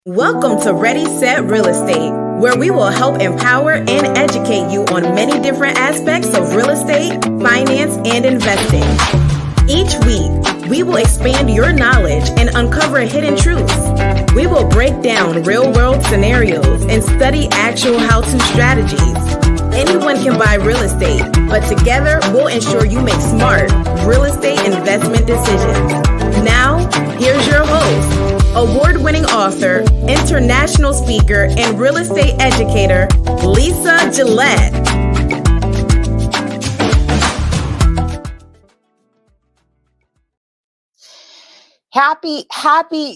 Welcome to Ready, Set, Real Estate, where we will help empower and educate you on many different aspects of real estate, finance, and investing. Each week, we will expand your knowledge and uncover hidden truths. We will break down real-world scenarios and study actual how-to strategies. Anyone can buy real estate, but together we'll ensure you make smart real estate investment decisions. Now, here's your host, award-winning author, international speaker, and real estate educator, Lisa Gillette. Happy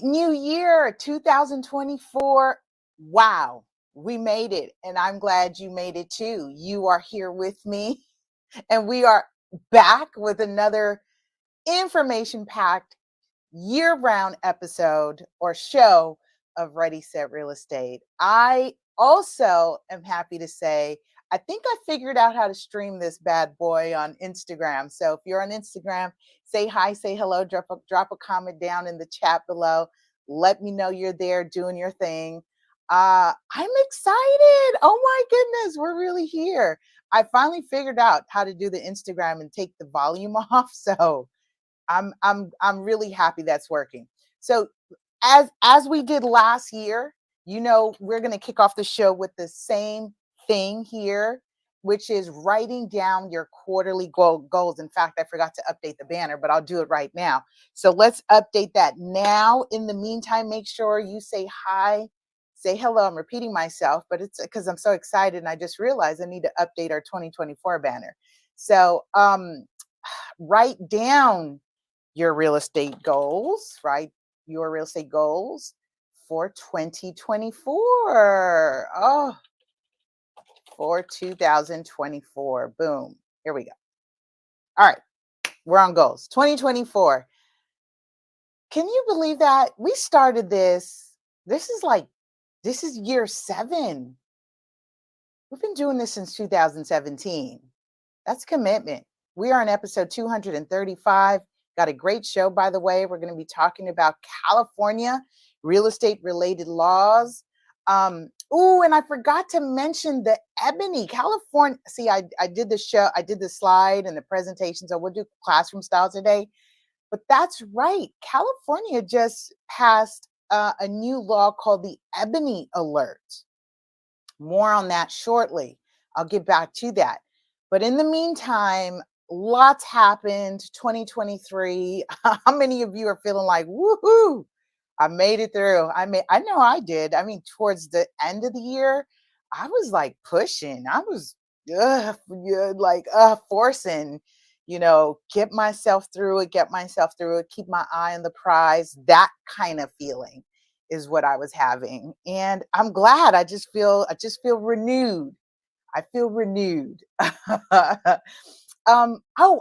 New Year, 2024. Wow, we made it, and I'm glad you made it too. You are here with me, and we are back with another information-packed year-round episode or show of Ready, Set, Real Estate. I also am happy to say, I think I figured out how to stream this bad boy on Instagram. So if you're on Instagram, say hi, say hello, drop a comment down in the chat below. Let me know you're there doing your thing. I'm excited. Oh my goodness, we're really here. I finally figured out how to do the Instagram and take the volume off. So I'm really happy that's working. So as we did last year, we're going to kick off the show with the same thing here, which is writing down your quarterly goals. In fact, I forgot to update the banner, but I'll do it right now. So let's update that now. In the meantime, make sure you say hi, say hello. I'm repeating myself, but it's because I'm so excited and I just realized I need to update our 2024 banner. So write down your real estate goals, right? Your real estate goals for 2024. For 2024. Boom. Here we go. All right. We're on goals. 2024. Can you believe that? We started this. This is year 7. We've been doing this since 2017. That's commitment. We are on episode 235. Got a great show, by the way. We're going to be talking about California real estate related laws. And I forgot to mention the ebony California. See, I did the show, I did the slide and the presentation. So we'll do classroom style today. But that's right. California just passed a new law called the Ebony Alert. More on that shortly. I'll get back to that. But in the meantime, lots happened. 2023. How many of you are feeling like, woohoo, I made it through? I know I did. I mean, towards the end of the year, I was like pushing. I was forcing, get myself through it, keep my eye on the prize. That kind of feeling is what I was having. And I'm glad. I just feel renewed. I feel renewed.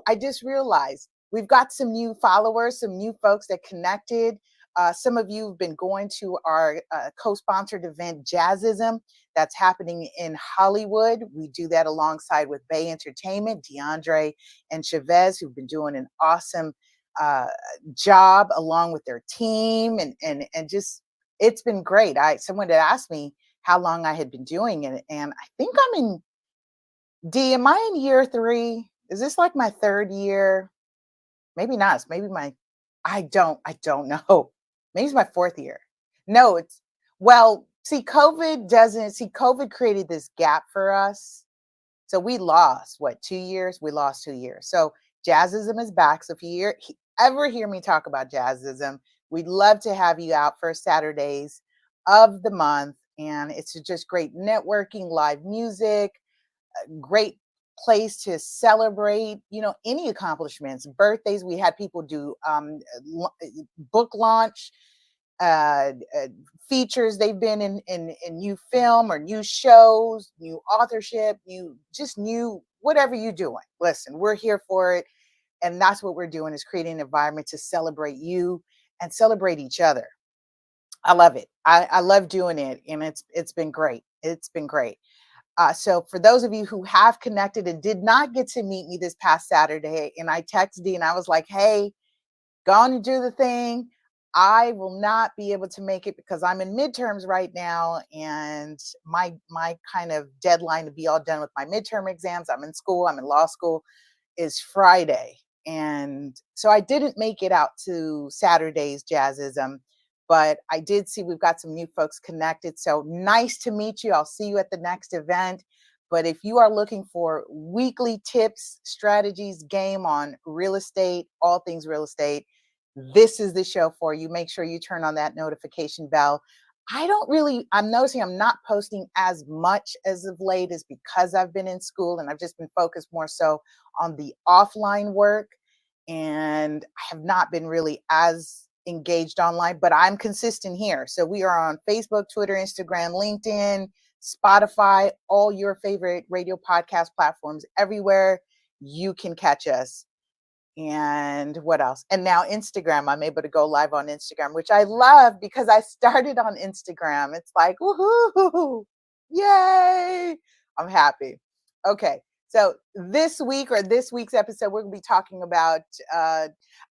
I just realized we've got some new followers, some new folks that connected. Some of you have been going to our co-sponsored event, Jazzism, that's happening in Hollywood. We do that alongside with Bay Entertainment, DeAndre and Chavez, who've been doing an awesome job along with their team. And just, it's been great. Someone had asked me how long I had been doing it. And I think am I in year 3? Is this like my 3rd year? Maybe not. It's maybe I don't know. Maybe it's my 4th year. No, COVID created this gap for us. So we lost, 2 years? We lost 2 years. So Jazzism is back. So if you ever hear me talk about Jazzism, we'd love to have you out first Saturdays of the month. And it's just great networking, live music, great place to celebrate, any accomplishments, birthdays. We had people do book launch features. They've been in new film or new shows, new authorship, new whatever you're doing. Listen, we're here for it. And that's what we're doing, is creating an environment to celebrate you and celebrate each other. I love it. I love doing it. And it's been great. It's been great. So for those of you who have connected and did not get to meet me this past Saturday, and I texted Dee and I was like, hey, go on and do the thing. I will not be able to make it because I'm in midterms right now, and my kind of deadline to be all done with my midterm exams. I'm in school, I'm in law school, is Friday. And so I didn't make it out to Saturday's Jazzism, but I did see we've got some new folks connected. So nice to meet you. I'll see you at the next event. But if you are looking for weekly tips, strategies, game on real estate, all things real estate, this is the show for you. Make sure you turn on that notification bell. I'm noticing I'm not posting as much as of late is because I've been in school and I've just been focused more so on the offline work. And I have not been really as engaged online, but I'm consistent here. So we are on Facebook, Twitter, Instagram, LinkedIn, Spotify, all your favorite radio podcast platforms, everywhere you can catch us. And what else? And now Instagram, I'm able to go live on Instagram, which I love because I started on Instagram. It's like, woohoo, yay. I'm happy. Okay. So this week's episode, we're going to be talking about,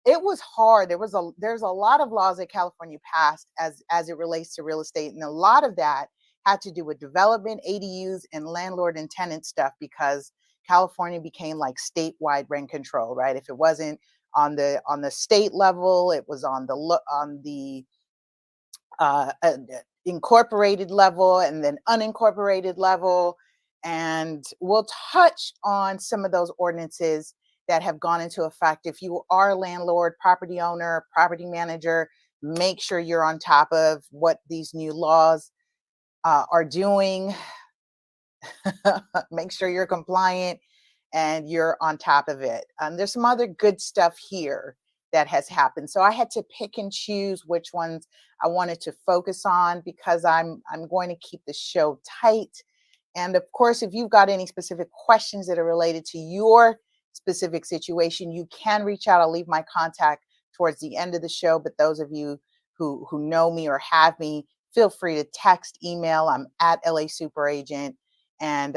it was hard. There's a lot of laws that California passed as it relates to real estate. And a lot of that had to do with development, ADUs, and landlord and tenant stuff because California became like statewide rent control, right? If it wasn't on the state level, it was on the incorporated level and then unincorporated level. And we'll touch on some of those ordinances that have gone into effect. If you are a landlord, property owner, property manager, make sure you're on top of what these new laws are doing. Make sure you're compliant and you're on top of it. There's some other good stuff here that has happened. So I had to pick and choose which ones I wanted to focus on because I'm going to keep the show tight. And of course, if you've got any specific questions that are related to your specific situation, you can reach out. I'll leave my contact towards the end of the show. But those of you who know me or have me, feel free to text, email. I'm at lasuperagent. And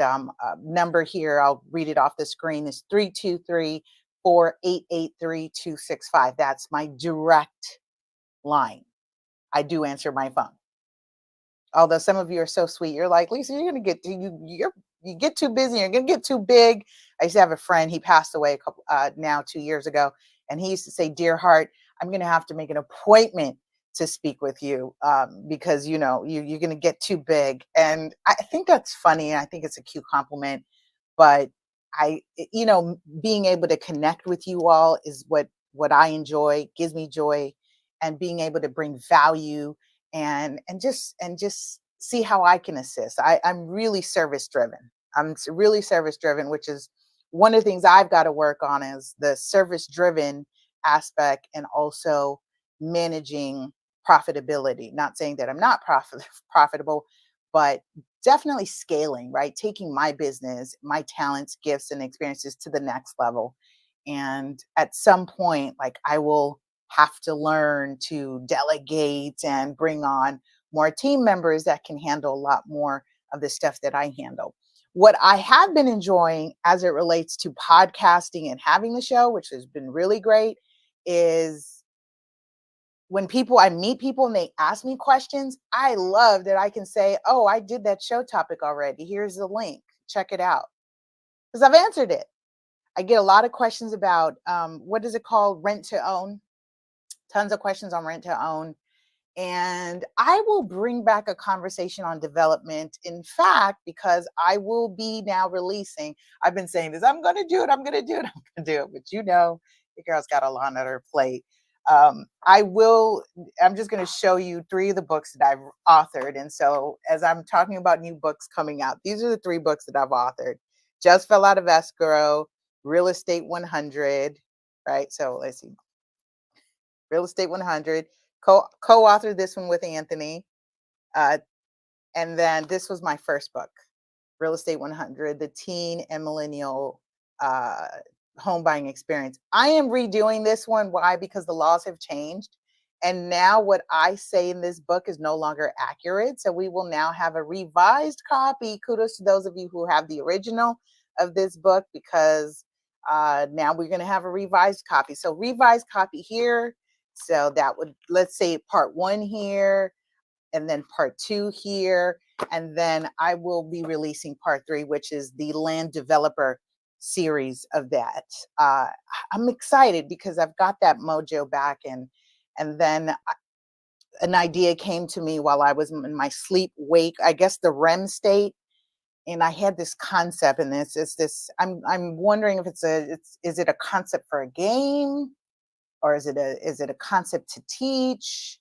number here, I'll read it off the screen, is 323-488-3265. That's my direct line. I do answer my phone. Although some of you are so sweet, you're like, Lisa, you're gonna get you get too busy, you're gonna get too big. I used to have a friend, he passed away 2 years ago, and he used to say, "Dear heart, I'm gonna have to make an appointment to speak with you because you're gonna get too big." And I think that's funny, and I think it's a cute compliment. But being able to connect with you all is what I enjoy, gives me joy, and being able to bring value and just see how I can assist. I'm really service driven. I'm really service driven, which is one of the things I've got to work on, is the service driven aspect and also managing profitability. Not saying that I'm not profitable, but definitely scaling, right? Taking my business, my talents, gifts, and experiences to the next level. And at some point, like, I will have to learn to delegate and bring on more team members that can handle a lot more of the stuff that I handle. What I have been enjoying as it relates to podcasting and having the show, which has been really great, is when I meet people and they ask me questions, I love that I can say, "Oh, I did that show topic already. Here's the link. Check it out." Because I've answered it. I get a lot of questions about what is it called? Rent to own. Tons of questions on rent to own. And I will bring back a conversation on development. In fact, because I will be now releasing, I've been saying this, I'm going to do it. I'm going to do it. I'm going to do it. But the girl's got a lot on her plate. I'm just going to show you 3 of the books that I've authored. And so as I'm talking about new books coming out, these are the 3 books that I've authored. Just Fell Out of Escrow, Real Estate 100, right? So let's see. Real Estate 100, co-authored this one with Anthony. And then this was my first book, Real Estate 100, the teen and millennial home buying experience. I am redoing this one. Why? Because the laws have changed. And now what I say in this book is no longer accurate. So we will now have a revised copy. Kudos to those of you who have the original of this book, because now we're going to have a revised copy. So revised copy here. So that would, let's say part 1 here, and then part 2 here, and then I will be releasing part 3, which is the land developer series of that. I'm excited because I've got that mojo back, and then an idea came to me while I was in my sleep wake, I guess the REM state, and I had this concept, and this. I'm wondering if is it a concept for a game, or is it a concept to teach?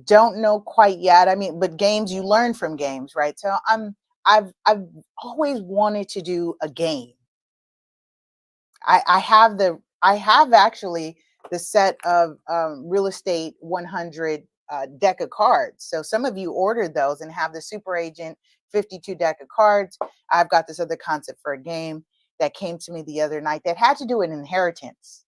Don't know quite yet. I mean, but games, you learn from games, right? So I've always wanted to do a game. I have actually the set of real estate 100 deck of cards. So some of you ordered those and have the Super Agent 52 deck of cards. I've got this other concept for a game that came to me the other night that had to do with inheritance.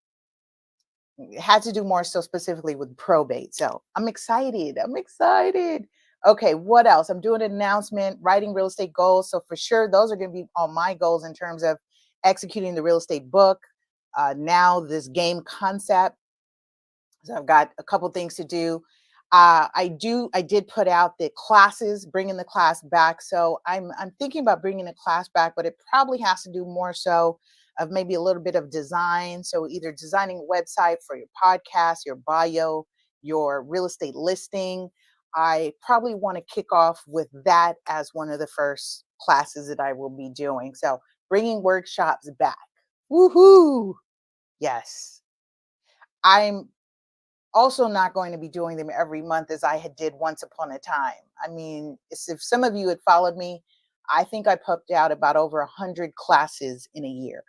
It had to do more so specifically with probate. So I'm excited. I'm excited. Okay, what else? I'm doing an announcement, writing real estate goals. So for sure, those are going to be all my goals in terms of executing the real estate book. Now this game concept. So I've got a couple things to do. I did put out the classes, bringing the class back. So I'm thinking about bringing the class back, but it probably has to do more so of maybe a little bit of design. So either designing a website for your podcast, your bio, your real estate listing. I probably want to kick off with that as one of the first classes that I will be doing. So bringing workshops back. Woohoo! Yes. I'm also not going to be doing them every month as I had did once upon a time. I mean, if some of you had followed me, I think I put out about over 100 classes in a year.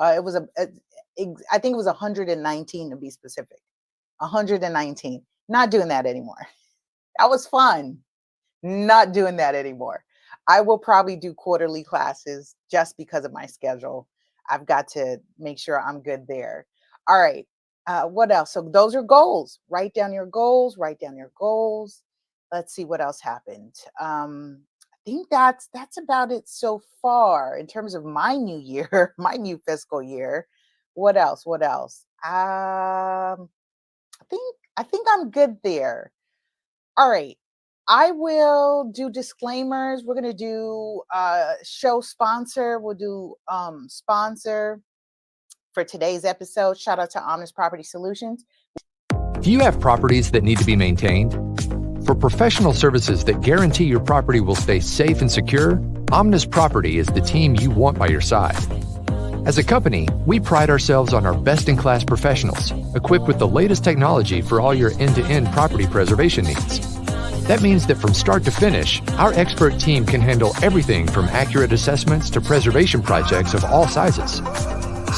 It was I think it was 119 to be specific. 119. Not doing that anymore. That was fun. Not doing that anymore. I will probably do quarterly classes just because of my schedule. I've got to make sure I'm good there. All right. What else? So those are goals. Write down your goals. Write down your goals. Let's see what else happened. I think that's about it so far in terms of my new year, my new fiscal year. What else? What else? I think I'm good there. All right. I will do disclaimers. We're going to do show sponsor. We'll do sponsor for today's episode. Shout out to Omnis Property Solutions. Do you have properties that need to be maintained? For professional services that guarantee your property will stay safe and secure, Omnis Property is the team you want by your side. As a company, we pride ourselves on our best-in-class professionals, equipped with the latest technology for all your end-to-end property preservation needs. That means that from start to finish, our expert team can handle everything from accurate assessments to preservation projects of all sizes.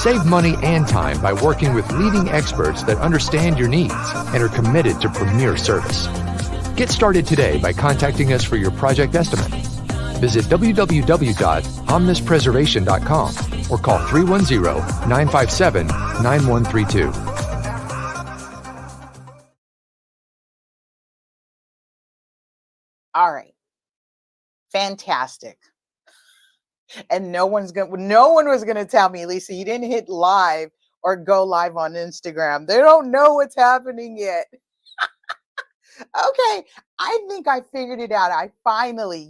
Save money and time by working with leading experts that understand your needs and are committed to premier service. Get started today by contacting us for your project estimate. Visit www.omnispreservation.com or call 310-957-9132. All right. Fantastic. And no one was going to tell me, Lisa, you didn't hit live or go live on Instagram. They don't know what's happening yet. Okay. I think I figured it out. I finally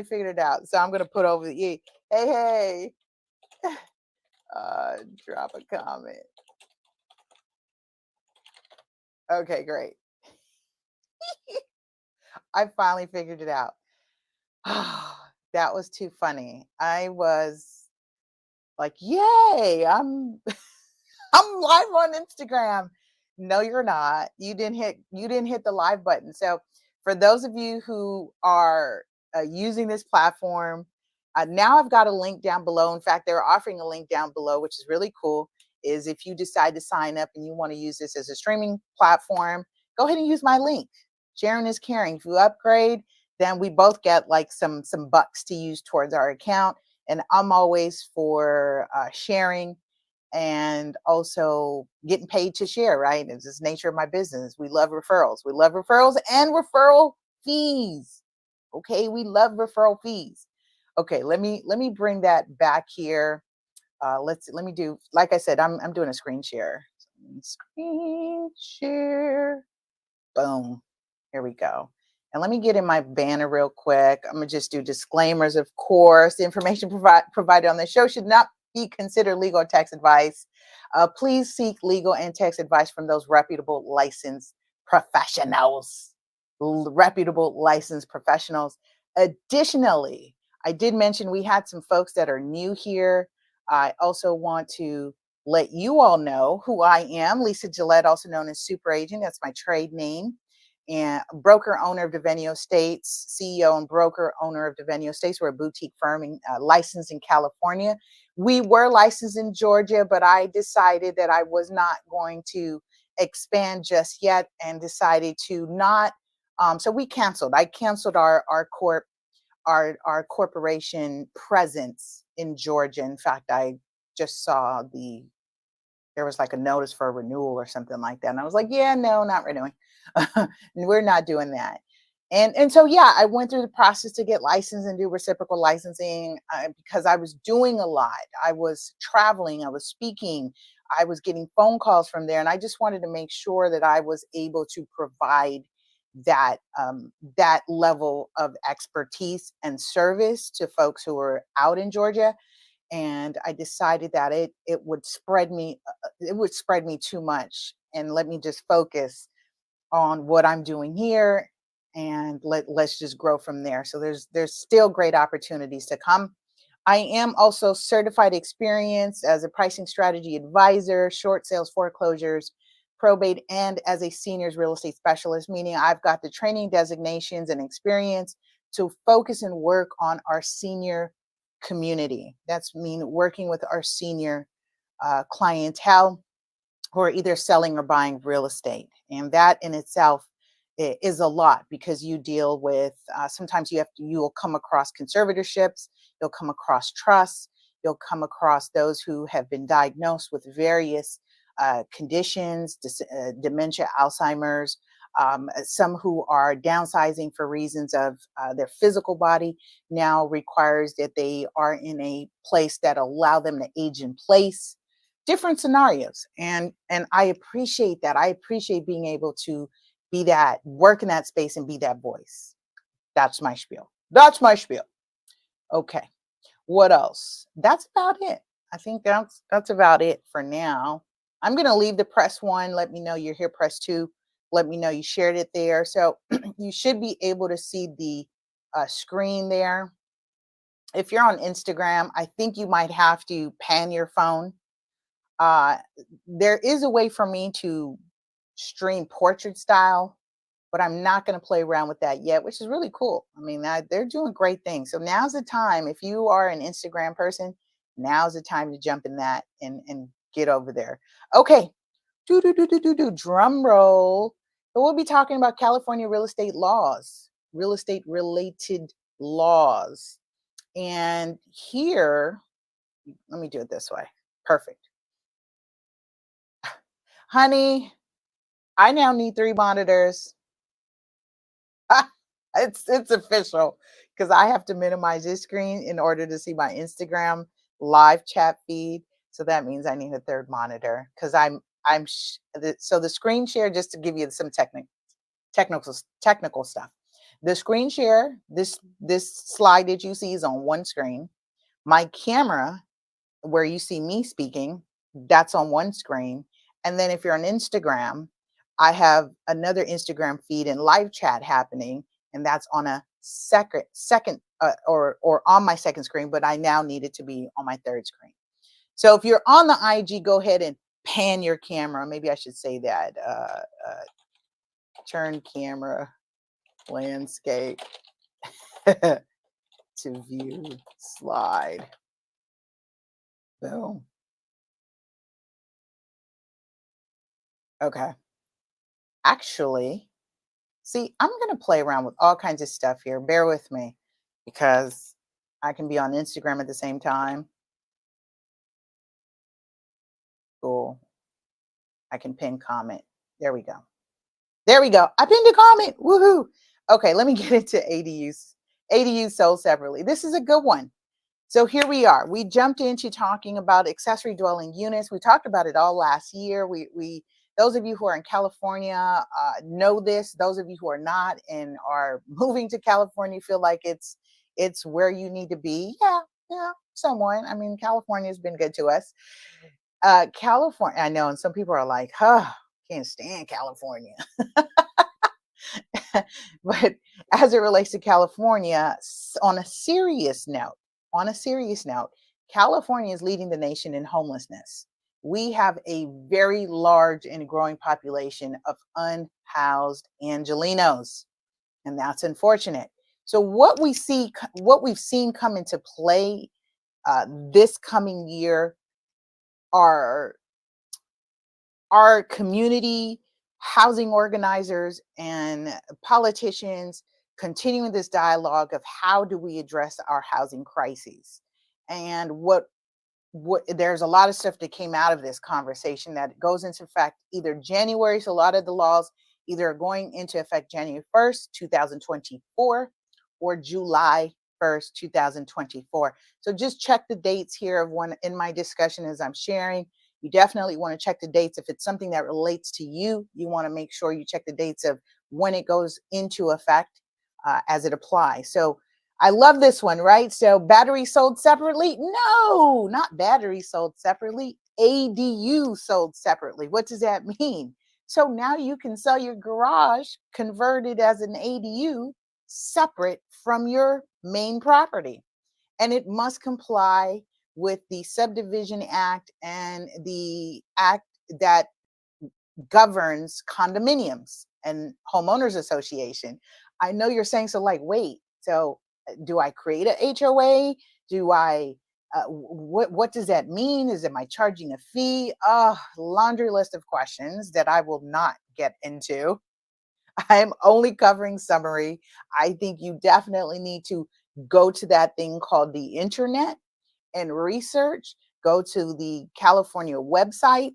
figured it out. So I'm going to put over the, hey, drop a comment. Okay, great. I finally figured it out. That was too funny. I was like, yay, I'm I'm live on Instagram. No, you're not. You didn't hit the live button. So for those of you who are using this platform, now I've got a link down below. In fact, they're offering a link down below, which is really cool. Is if you decide to sign up and you want to use this as a streaming platform, go ahead and use my link. Sharing is caring. If you upgrade, then we both get like some bucks to use towards our account. And I'm always for sharing and also getting paid to share, right? It's just nature of my business. We love referrals. We love referrals and referral fees. Okay, we love referral fees. Okay, let me bring that back here. Let me do, like I said, I'm doing a screen share. Screen share. Boom. Here we go. And let me get in my banner real quick. I'm going to just do disclaimers, of course. The information provided on the show should not be considered legal or tax advice. Please seek legal and tax advice from those reputable licensed professionals. Reputable licensed professionals. Additionally, I did mention we had some folks that are new here. I also want to let you all know who I am. Lisa Gillette, also known as Super Agent. That's my trade name. And broker owner of Devenio Estates, CEO and broker owner of Devenio Estates. We're a boutique firm licensed in California. We were licensed in Georgia, but I decided that I was not going to expand just yet and decided to not. So we canceled. I canceled our corporation presence in Georgia. In fact, I just saw there was like a notice for a renewal or something like that. And I was like, yeah, no, not renewing. We're not doing that. And so, yeah, I went through the process to get licensed and do reciprocal licensing because I was doing a lot. I was traveling, I was speaking, I was getting phone calls from there. And I just wanted to make sure that I was able to provide that that level of expertise and service to folks who are out in Georgia. And I decided that it would spread me too much, and let me just focus on what I'm doing here, and let's just grow from there. So there's still great opportunities to come. I am also certified experience as a pricing strategy advisor, short sales, foreclosures, probate, and as a seniors real estate specialist, meaning I've got the training designations and experience to focus and work on our senior community. That's mean working with our senior clientele who are either selling or buying real estate. And that in itself is a lot, because you deal with, sometimes you'll come across conservatorships, you'll come across trusts, you'll come across those who have been diagnosed with various conditions, dementia, Alzheimer's, some who are downsizing for reasons of their physical body now requires that they are in a place that allow them to age in place. Different scenarios, and I appreciate that. I appreciate being able to be that, work in that space and be that voice. That's my spiel. That's my spiel. Okay, what else? That's about it. I think that's about it for now. I'm gonna leave the press one. Let me know you're here. Press two. Let me know you shared it there. So you should be able to see the screen there. If you're on Instagram, I think you might have to pan your phone. There is a way for me to stream portrait style, but I'm not going to play around with that yet, which is really cool. I mean, they're doing great things. So now's the time. If you are an Instagram person, now's the time to jump in that and get over there. Okay. Drum roll. So we'll be talking about California real estate laws, real estate related laws. And here, let me do it this way. Perfect. Honey, I now need 3 monitors. It's official, because I have to minimize this screen in order to see my Instagram live chat feed. So that means I need a 3rd monitor, because so the screen share, just to give you some technical stuff. The screen share, this slide that you see is on one screen. My camera, where you see me speaking, that's on one screen. And then if you're on Instagram, I have another Instagram feed and live chat happening, and that's on a second or on my second screen, but I now need it to be on my 3rd screen. So if you're on the IG, go ahead and pan your camera. Maybe I should say that. Turn camera landscape to view slide. Boom. Okay. Actually, see, I'm going to play around with all kinds of stuff here. Bear with me, because I can be on Instagram at the same time. Cool. I can pin comment. There we go. There we go. I pinned a comment. Woohoo. Okay, let me get into ADUs. ADUs sold separately. This is a good one. So here we are. We jumped into talking about accessory dwelling units. We talked about it all last year. We those of you who are in California know this. Those of you who are not and are moving to California feel like it's where you need to be. Yeah, someone. I mean, California has been good to us. California, I know, and some people are like, huh, can't stand California. But as it relates to California, on a serious note, California is leading the nation in homelessness. We have a very large and growing population of unhoused Angelenos, and that's unfortunate. So what we've seen come into play this coming year are our community housing organizers and politicians continuing this dialogue of how do we address our housing crises. And what there's a lot of stuff that came out of this conversation that goes into effect either January. So a lot of the laws either are going into effect January 1st, 2024 or July 1st, 2024. So just check the dates here of when in my discussion as I'm sharing. You definitely want to check the dates. If it's something that relates to you, you want to make sure you check the dates of when it goes into effect as it applies. So I love this one, right? So battery sold separately? No, not battery sold separately. ADU sold separately. What does that mean? So now you can sell your garage converted as an ADU separate from your main property. And it must comply with the Subdivision Act and the act that governs condominiums and homeowners association. I know you're saying, so like, wait, so do I create a HOA? Do I, what does that mean? Am I charging a fee? Laundry list of questions that I will not get into. I'm only covering summary. I think you definitely need to go to that thing called the internet and research. Go to the California website,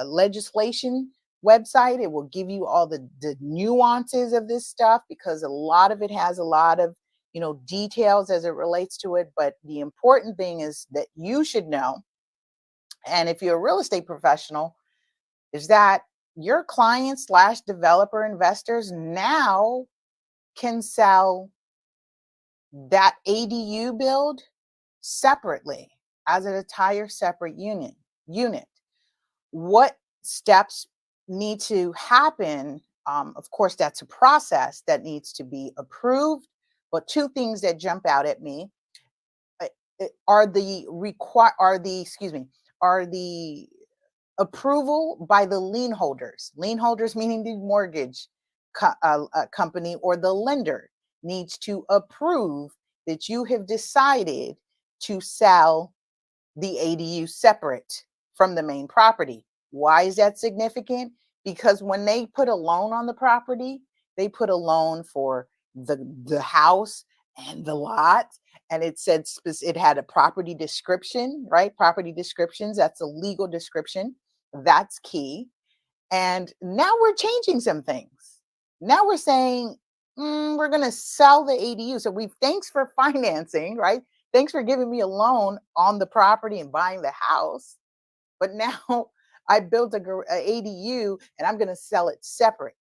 legislation website. It will give you all the nuances of this stuff because a lot of it has a lot of details as it relates to it. But the important thing is that you should know, and if you're a real estate professional, is that your clients / developer investors now can sell that ADU build separately as an entire separate unit. What steps need to happen? Of course, that's a process that needs to be approved. But two things that jump out at me are the approval by the lien holders. Lien holders meaning the mortgage company or the lender needs to approve that you have decided to sell the ADU separate from the main property. Why is that significant? Because when they put a loan on the property, they put a loan for the house and the lot, and it said it had a property description, right? Property descriptions, that's a legal description. That's key. And now we're changing some things. Now we're saying we're going to sell the ADU. So thanks for financing, right? Thanks for giving me a loan on the property and buying the house. But now I built a ADU and I'm going to sell it separate.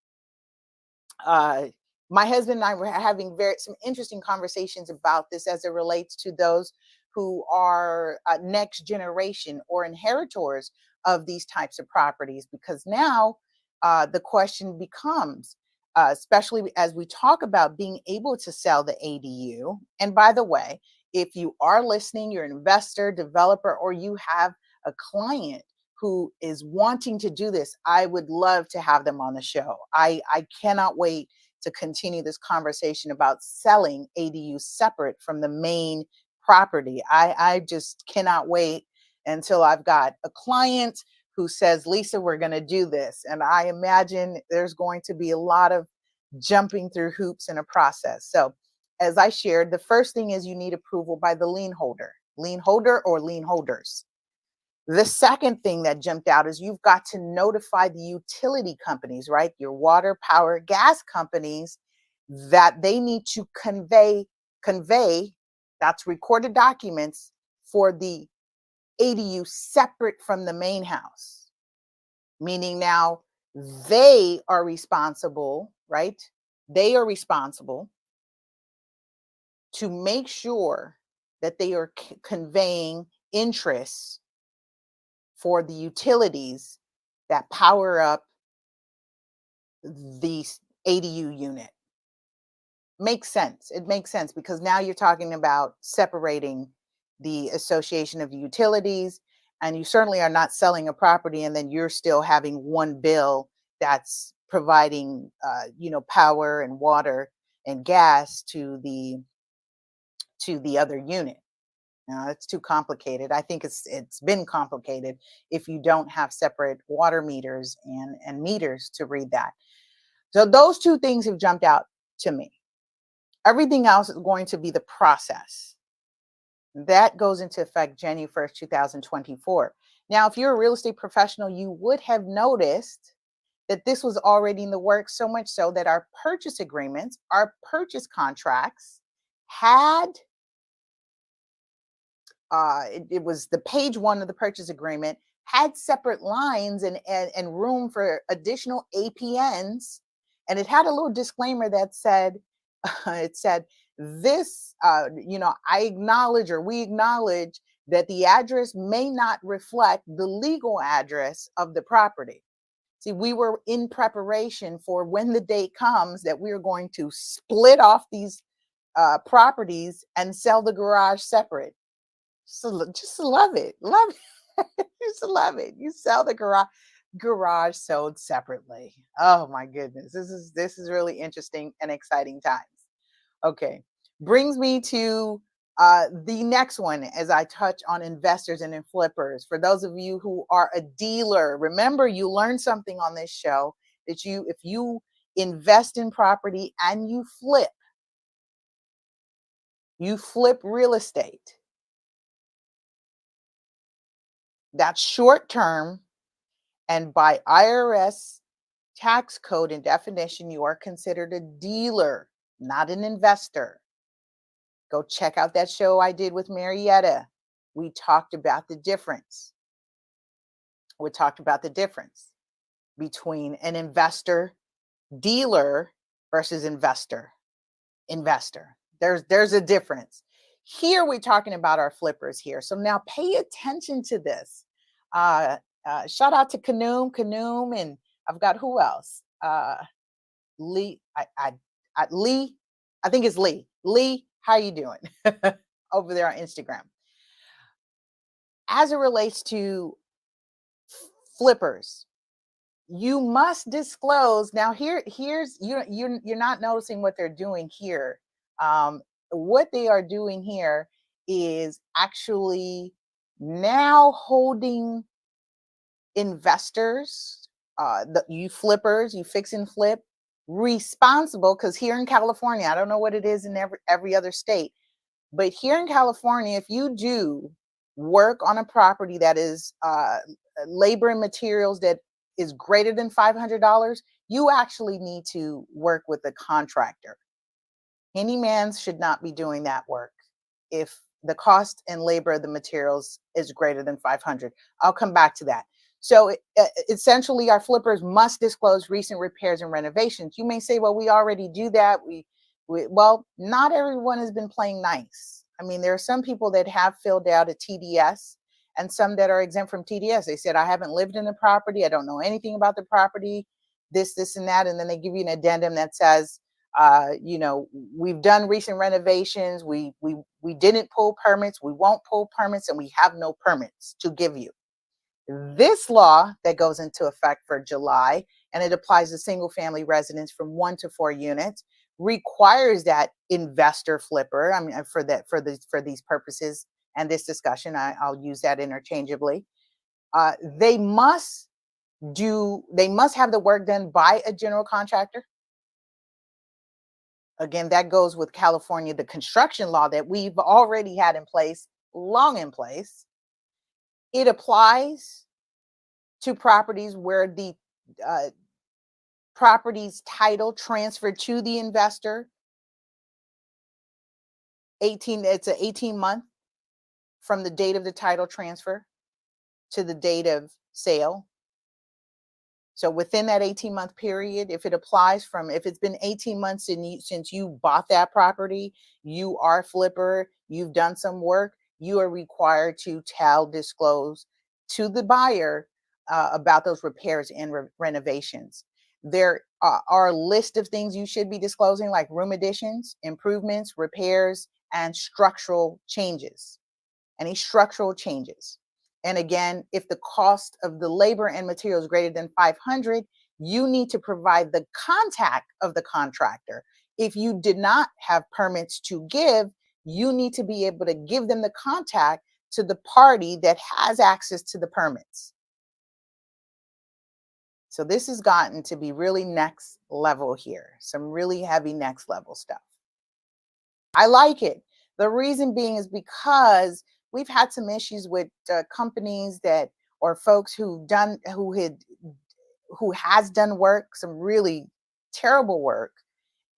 My husband and I were having some interesting conversations about this as it relates to those who are next generation or inheritors of these types of properties, because now the question becomes, especially as we talk about being able to sell the ADU. And by the way, if you are listening, you're an investor, developer, or you have a client who is wanting to do this, I would love to have them on the show. I cannot wait to continue this conversation about selling ADU separate from the main property. I just cannot wait until I've got a client who says, Lisa, we're going to do this. And I imagine there's going to be a lot of jumping through hoops in a process. So as I shared, the first thing is you need approval by the lien holder or lien holders. The second thing that jumped out is you've got to notify the utility companies, right? Your water, power, gas companies, that they need to convey That's recorded documents for the ADU separate from the main house, meaning now they are responsible, right? They are responsible to make sure that they are conveying interest for the utilities that power up the ADU unit. Makes sense. It makes sense because now you're talking about separating the association of utilities, and you certainly are not selling a property and then you're still having one bill that's providing, power and water and gas to the other unit. Now, it's too complicated. I think it's been complicated if you don't have separate water meters and meters to read that. So those two things have jumped out to me. Everything else is going to be the process. That goes into effect January 1st, 2024. Now, if you're a real estate professional, you would have noticed that this was already in the works, so much so that our purchase agreements, our purchase contracts had, it was the page one of the purchase agreement, had separate lines and room for additional APNs. And it had a little disclaimer that said, it said, this, I acknowledge, or we acknowledge, that the address may not reflect the legal address of the property. See, we were in preparation for when the date comes that we are going to split off these properties and sell the garage separate. So just love it. Love it. Just love it. You sell the garage sold separately. Oh my goodness. This is really interesting and exciting times. Okay. Brings me to the next one as I touch on investors and in flippers. For those of you who are a dealer, remember you learned something on this show that if you invest in property and you flip real estate, that's short term. And by IRS tax code and definition, you are considered a dealer, not an investor. Go check out that show I did with Marietta. We talked about the difference. We talked about the difference between an investor, dealer versus investor. There's a difference. Here we're talking about our flippers here. So now pay attention to this. Shout out to Kanoom, and I've got who else? Lee. Lee. I think it's Lee. Lee, how you doing? Over there on Instagram. As it relates to flippers, you must disclose. Now here's you're not noticing what they're doing here. What they are doing here is actually now holding investors, you flippers, you fix and flip, responsible, because here in California, I don't know what it is in every other state, but here in California, if you do work on a property that is labor and materials that is greater than $500, you actually need to work with a contractor. Handyman should not be doing that work if the cost and labor of the materials is greater than 500. I'll come back to that. So essentially, our flippers must disclose recent repairs and renovations. You may say, well, we already do that. Well, not everyone has been playing nice. I mean, there are some people that have filled out a TDS and some that are exempt from TDS. They said, I haven't lived in the property. I don't know anything about the property, this, and that. And then they give you an addendum that says, we've done recent renovations. We didn't pull permits. We won't pull permits, and we have no permits to give you. This law that goes into effect for July, and it applies to single family residents from 1 to 4 units, requires that investor flipper. I mean, for these purposes and this discussion, I'll use that interchangeably. They must have the work done by a general contractor. Again, that goes with California, the construction law that we've already had in place, long in place. It applies to properties where the property's title transferred to the investor it's an 18-month from the date of the title transfer to the date of sale. So within that 18-month period, if it's been 18 months since you bought that property, you are a flipper, you've done some work, you are required to disclose to the buyer about those repairs and renovations. There are a list of things you should be disclosing, like room additions, improvements, repairs, and structural changes. Any structural changes. And again, if the cost of the labor and materials is greater than 500, you need to provide the contact of the contractor. If you did not have permits to give, you need to be able to give them the contact to the party that has access to the permits. So this has gotten to be really next level here. Some really heavy next level stuff. I like it. The reason being is because we've had some issues with companies or folks who has done work, some really terrible work,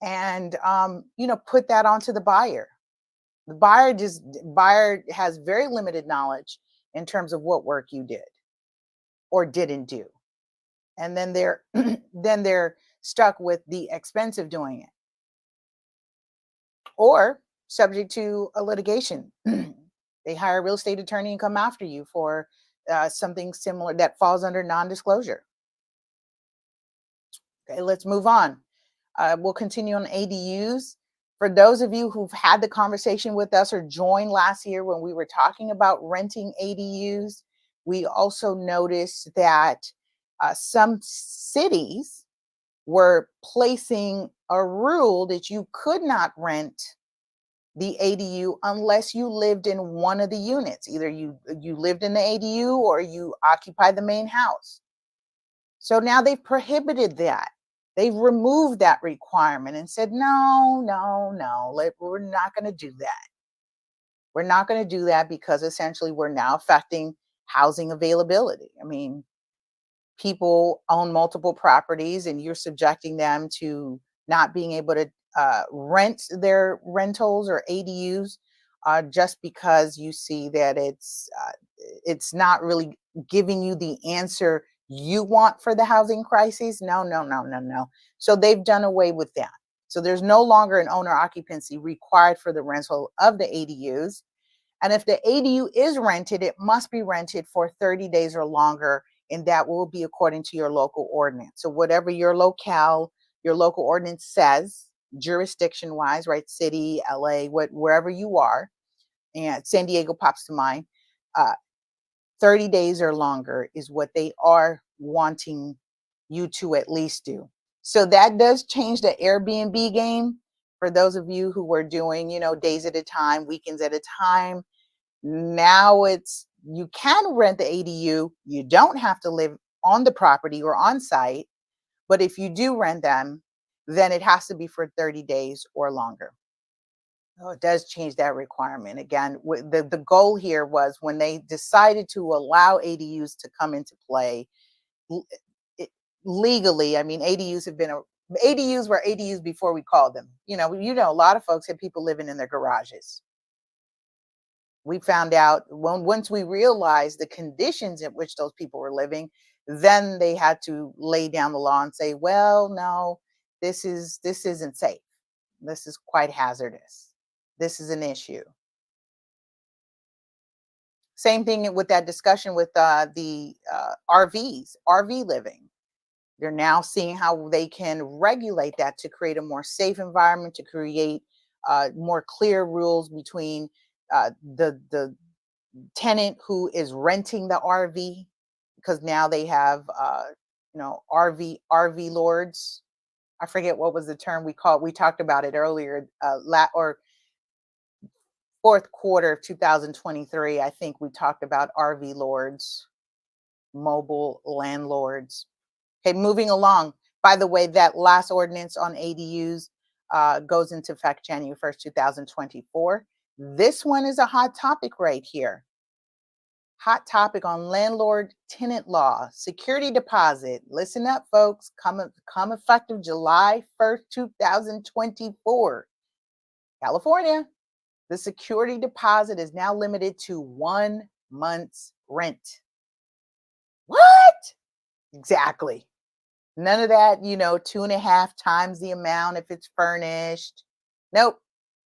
and put that onto the buyer. The buyer has very limited knowledge in terms of what work you did or didn't do, and then they're stuck with the expense of doing it, or subject to a litigation. They hire a real estate attorney and come after you for something similar that falls under non-disclosure. Okay, let's move on. We'll continue on ADUs. For those of you who've had the conversation with us or joined last year when we were talking about renting ADUs, we also noticed that some cities were placing a rule that you could not rent the ADU unless you lived in one of the units. Either you lived in the ADU or you occupied the main house. So now they've prohibited that. They've removed that requirement and said, no, we're not going to do that. We're not going to do that because essentially we're now affecting housing availability. I mean, people own multiple properties and you're subjecting them to not being able to rent their rentals or ADUs just because you see that it's not really giving you the answer you want for the housing crisis. No. So they've done away with that. So there's no longer an owner occupancy required for the rental of the ADUs. And if the ADU is rented, it must be rented for 30 days or longer, and that will be according to your local ordinance. So whatever your local ordinance says, jurisdiction wise, right? City, LA, wherever you are, and San Diego pops to mind, 30 days or longer is what they are wanting you to at least do. So that does change the Airbnb game for those of you who were doing, days at a time, weekends at a time. Now you can rent the ADU. You don't have to live on the property or on site, but if you do rent them, then it has to be for 30 days or longer. So it does change that requirement. Again, the goal here was when they decided to allow ADUs to come into play legally. I mean, ADUs were ADUs before we called them. A lot of folks had people living in their garages. We found out once we realized the conditions in which those people were living, then they had to lay down the law and say, well, no, this isn't safe. This is quite hazardous. This is an issue. Same thing with that discussion with the RV living. They're now seeing how they can regulate that to create a more safe environment, to create more clear rules between the tenant who is renting the RV, because now they have RV lords. I forget what was the term we talked about it earlier, or fourth quarter of 2023. I think we talked about RV lords, mobile landlords. Okay, moving along. By the way, that last ordinance on ADUs goes into effect January 1st, 2024. This one is a hot topic right here. Hot topic on landlord-tenant law, security deposit. Listen up, folks. Come effective July 1st, 2024. California. The security deposit is now limited to 1 month's rent. What? Exactly. None of that, 2.5 times the amount if it's furnished. Nope.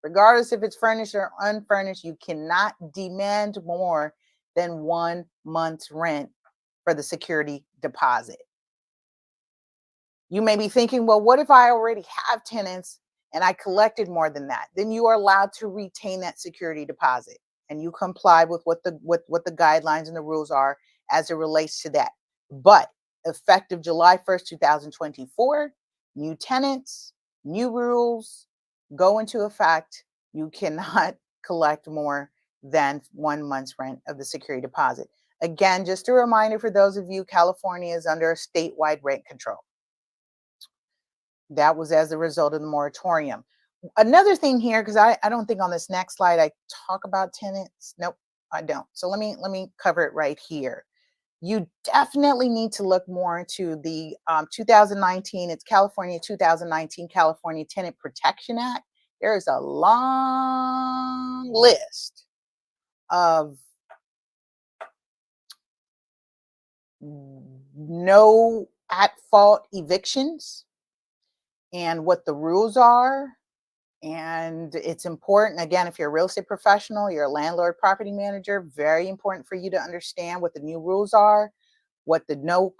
Regardless if it's furnished or unfurnished, you cannot demand more than 1 month's rent for the security deposit. You may be thinking, well, what if I already have tenants and I collected more than that? Then you are allowed to retain that security deposit and you comply with what the guidelines and the rules are as it relates to that. But effective July 1st, 2024, new tenants, new rules go into effect. You cannot collect more than 1 month's rent of the security deposit. Again, just a reminder for those of you, California is under a statewide rent control. That was as a result of the moratorium. Another thing here, because I don't think on this next slide I talk about tenants. Nope, I don't. So let me cover it right here. You definitely need to look more into the 2019, it's California 2019 California Tenant Protection Act. There is a long list of no at-fault evictions and what the rules are. And it's important, again, if you're a real estate professional, you're a landlord, property manager, very important for you to understand what the new rules are, what the no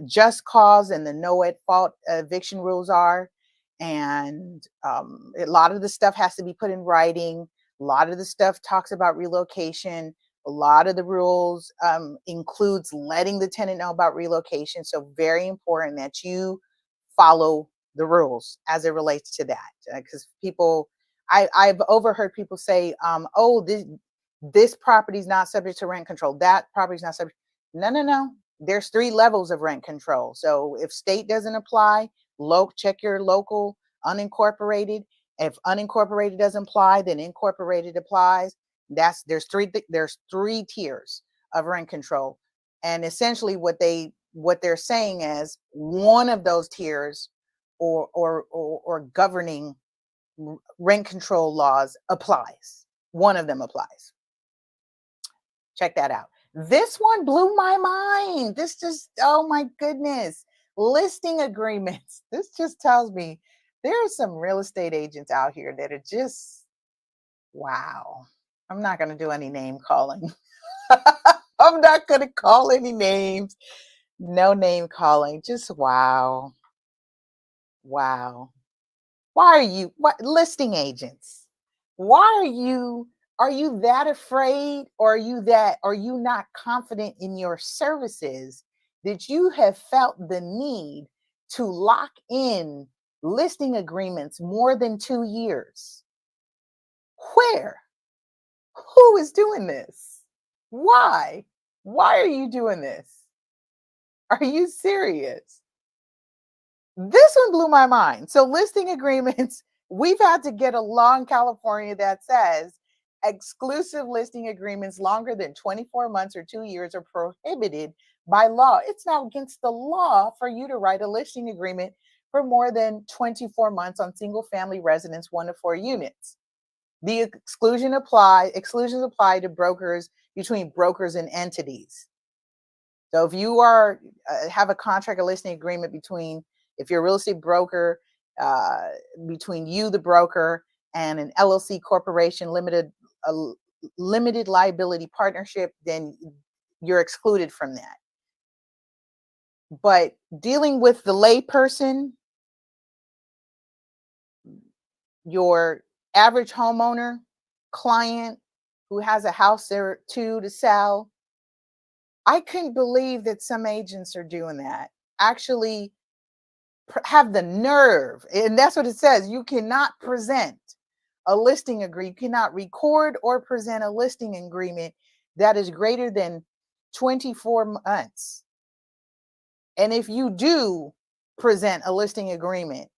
just cause and the no at fault eviction rules are. And a lot of the stuff has to be put in writing. A lot of the stuff talks about relocation. A lot of the rules includes letting the tenant know about relocation. So very important that you follow the rules as it relates to that. Because people, I've overheard people say, oh, this property is not subject to rent control. That property is not subject. No. There's 3 levels of rent control. So if state doesn't apply, check your local unincorporated. If unincorporated doesn't apply, then incorporated applies. There's 3 tiers of rent control. And essentially what they're saying is one of those tiers or governing rent control laws applies. One of them applies. Check that out. This one blew my mind. This just, oh my goodness. Listing agreements. This just tells me there are some real estate agents out here that are just, wow. I'm not going to do any name calling. I'm not going to call any names. No name calling. Just wow. Wow. Listing agents? Why are you that afraid, or are you not confident in your services that you have felt the need to lock in listing agreements more than 2 years? Where? Who is doing this? Why? Why are you doing this? Are you serious? This one blew my mind. So listing agreements, we've had to get a law in California that says exclusive listing agreements longer than 24 months or 2 years are prohibited by law. It's now against the law for you to write a listing agreement for more than 24 months on single family residence 1 to 4 units. The exclusions apply to brokers, between brokers and entities. So if you have a contract or listing agreement if you're a real estate broker, between you, the broker, and an LLC corporation, limited liability partnership, then you're excluded from that. But dealing with the layperson, your average homeowner, client who has a house or 2 to sell, I couldn't believe that some agents are doing that. Actually have the nerve, and that's what it says. You cannot present a listing agreement. You cannot record or present a listing agreement that is greater than 24 months. And if you do present a listing agreement,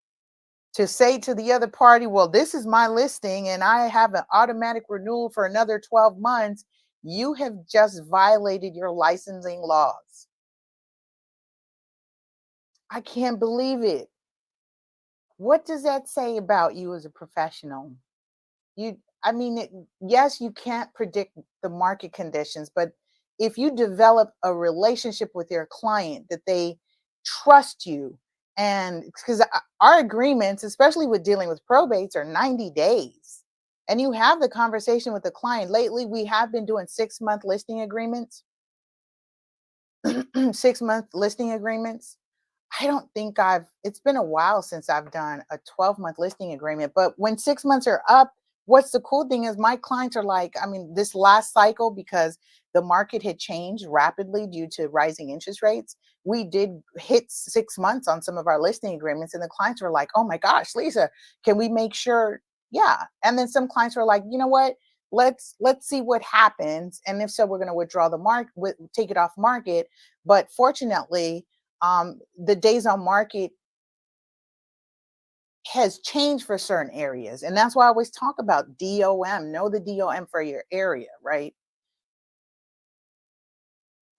to say to the other party, well, this is my listing and I have an automatic renewal for another 12 months, you have just violated your licensing laws. I can't believe it. What does that say about you as a professional? I mean, yes, you can't predict the market conditions, but if you develop a relationship with your client that they trust you, and because our agreements, especially with dealing with probates, are 90 days. And you have the conversation with the client. Lately, we have been doing 6-month listing agreements, 6-month listing agreements. I don't think it's been a while since I've done a 12-month listing agreement. But when 6 months are up, what's the cool thing is my clients are like, I mean, this last cycle, because the market had changed rapidly due to rising interest rates, we did hit 6 months on some of our listing agreements. And the clients were like, oh my gosh, Lisa, can we make sure? Yeah. And then some clients were like, you know what? Let's see what happens. And if so, we're going to withdraw the market, take it off market. But fortunately, the days on market has changed for certain areas. And that's why I always talk about DOM. Know the DOM for your area, right?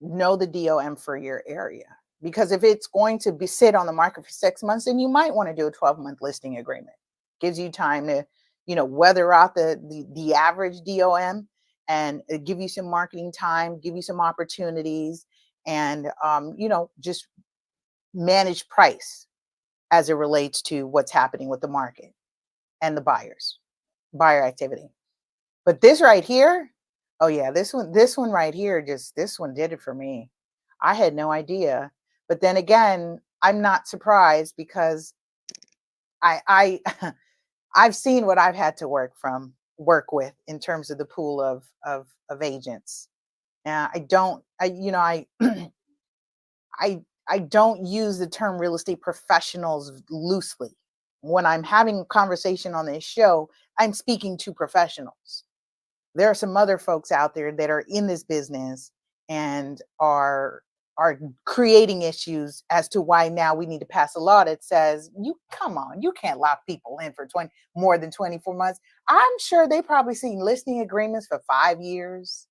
Know the DOM for your area. Because if it's going to be sit on the market for 6 months, then you might want to do a 12-month listing agreement. Gives you time to, weather out the average DOM, and give you some marketing time, give you some opportunities, and just manage price as it relates to what's happening with the market and the buyer activity. But this right here, oh yeah, this one right here, this one did it for me. I had no idea. But then again, I'm not surprised, because I I've seen what I've had to work with in terms of the pool of agents. I don't, I don't use the term real estate professionals loosely. When I'm having a conversation on this show, I'm speaking to professionals. There are some other folks out there that are in this business and are creating issues as to why now we need to pass a law that says, come on, you can't lock people in for more than 24 months. I'm sure they probably seen listing agreements for 5 years.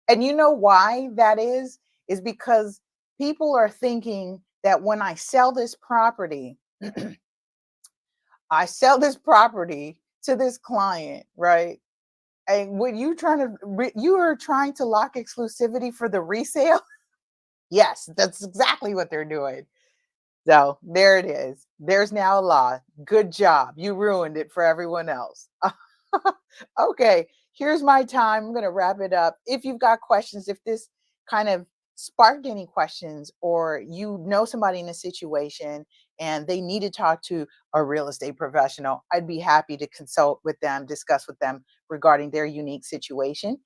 And you know why that is because people are thinking that when I sell this property, I sell this property to this client, right? And when you are trying to lock exclusivity for the resale? Yes, that's exactly what they're doing. So there it is. There's now a law. Good job. You ruined it for everyone else. Okay, here's my time. I'm going to wrap it up. If you've got questions, if this kind of sparked any questions, or somebody in a situation and they need to talk to a real estate professional, I'd be happy to consult with them, discuss with them regarding their unique situation.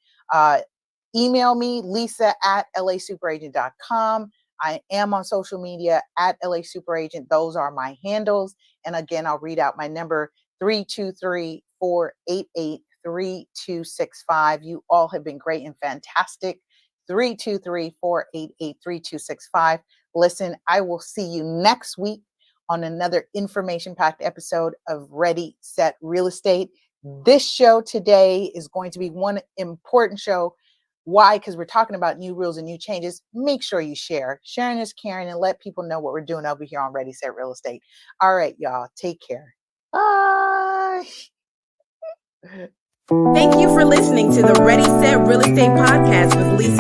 Email me, lisa@lasuperagent.com. I am on social media at lasuperagent. Those are my handles. And again, I'll read out my number, 323-488-3265. You all have been great and fantastic. 323-488-3265. Listen, I will see you next week on another information-packed episode of Ready, Set, Real Estate. This show today is going to be one important show. Why? Because we're talking about new rules and new changes. Make sure you share. Sharing is caring, and let people know what we're doing over here on Ready, Set, Real Estate. All right, y'all. Take care. Bye. Thank you for listening to the Ready, Set, Real Estate podcast with Lisa